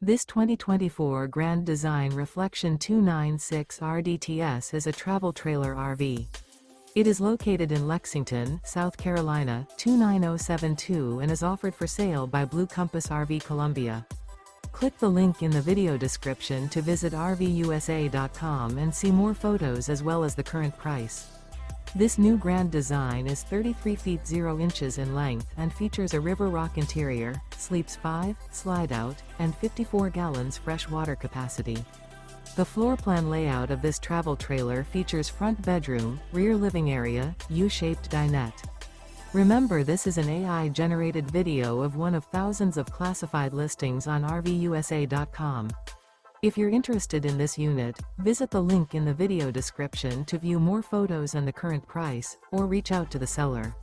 This 2024 Grand Design Reflection 296 RDTS is a travel trailer RV. It is located in Lexington, South Carolina, 29072 and is offered for sale by Blue Compass RV Columbia. Click the link in the video description to visit RVUSA.com and see more photos as well as the current price. This new Grand Design is 33 feet 0 inches in length and features a River Rock interior, sleeps 5, Slideout, and 54 gallons fresh water capacity. The floor plan layout of this travel trailer features front bedroom, rear living area, U-shaped dinette. Remember, this is an AI-generated video of one of thousands of classified listings on RVUSA.com. If you're interested in this unit, visit the link in the video description to view more photos and the current price, or reach out to the seller.